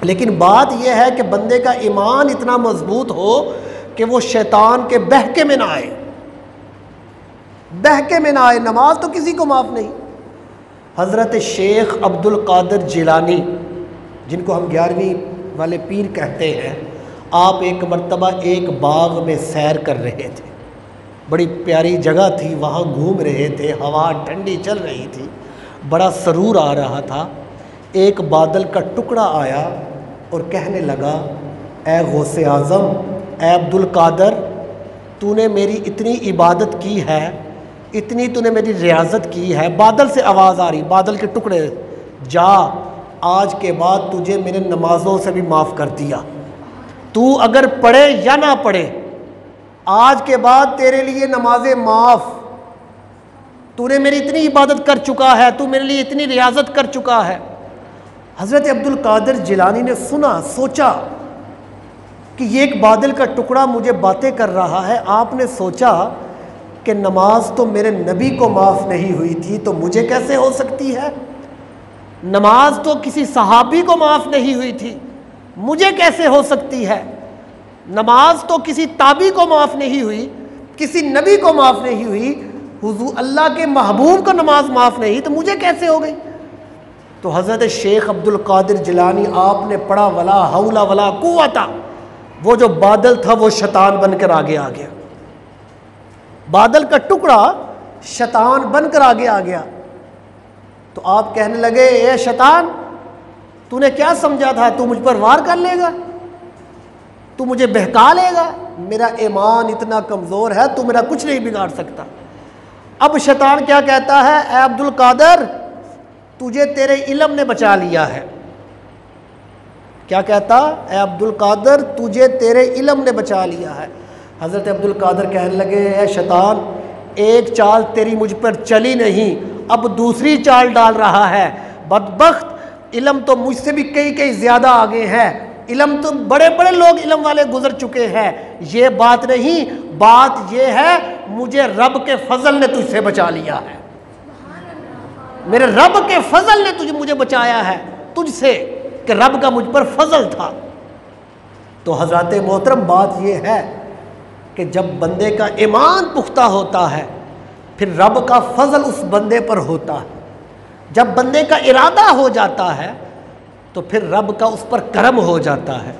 लेकिन बात यह है कि बंदे का ईमान इतना मजबूत हो कि वो शैतान के बहके में ना आए, बहके में ना आए। नमाज तो किसी को माफ़ नहीं। हज़रत शेख अब्दुल कादिर जिलानी, जिनको हम 11वीं वाले पीर कहते हैं, आप एक मर्तबा एक बाग में सैर कर रहे थे। बड़ी प्यारी जगह थी, वहाँ घूम रहे थे, हवा ठंडी चल रही थी, बड़ा सरूर आ रहा था। एक बादल का टुकड़ा आया और कहने लगा, ए गौसे आज़म, ए अब्दुल कादर, तूने मेरी इतनी इबादत की है, इतनी तूने मेरी रियाजत की है। बादल से आवाज़ आ रही, बादल के टुकड़े, जा, आज के बाद तुझे मेरे नमाज़ों से भी माफ़ कर दिया। तू अगर पढ़े या ना पढ़े, आज के बाद तेरे लिए नमाज़ें माफ़। तूने मेरी इतनी इबादत कर चुका है, तू मेरे लिए इतनी रियाजत कर चुका है। हज़रत अब्दुल कादिर जिलानी ने सुना, सोचा कि ये एक बादल का टुकड़ा मुझे बातें कर रहा है। आपने सोचा कि नमाज तो मेरे नबी को माफ़ नहीं हुई थी, तो मुझे कैसे हो सकती है? नमाज तो किसी सहाबी को माफ़ नहीं हुई थी, मुझे कैसे हो सकती है? नमाज तो किसी ताबी को माफ़ नहीं हुई, किसी नबी को माफ़ नहीं हुई, हुजूर अल्लाह के महबूब को नमाज माफ़ नहीं, तो मुझे कैसे हो गई? तो हज़रत शेख अब्दुल कादिर जिलानी, आपने पढ़ा वला हौला वला कुव्वता, वो जो बादल था वो शैतान बनकर आगे आ गया। बादल का टुकड़ा शैतान बनकर आगे आ गया। तो आप कहने लगे, ए शैतान, तूने क्या समझा था? तू मुझ पर वार कर लेगा, तू मुझे बहका लेगा? मेरा ईमान इतना कमज़ोर है, तू मेरा कुछ नहीं बिगाड़ सकता। अब शैतान क्या कहता है, ए अब्दुल कादर, तुझे तेरे इल्म ने बचा लिया है। क्या कहता? ए अब्दुल कादर, तुझे तेरे इल्म ने बचा लिया है। हज़रत अब्दुल कादर कहने लगे, ए शैतान, एक चाल तेरी मुझ पर चली नहीं, अब दूसरी चाल डाल रहा है। बदबख्त, इल्म तो मुझसे भी कई कई ज़्यादा आगे है। इल्म तो बड़े बड़े लोग इल्म वाले गुजर चुके हैं। ये बात नहीं, बात ये है, मुझे रब के फजल ने तुझसे बचा लिया है। मेरे रब के फजल ने तुझे मुझे बचाया है तुझसे, कि रब का मुझ पर फजल था। तो हज़रत मोहतरम, बात यह है कि जब बंदे का ईमान पुख्ता होता है, फिर रब का फजल उस बंदे पर होता है। जब बंदे का इरादा हो जाता है, तो फिर रब का उस पर करम हो जाता है।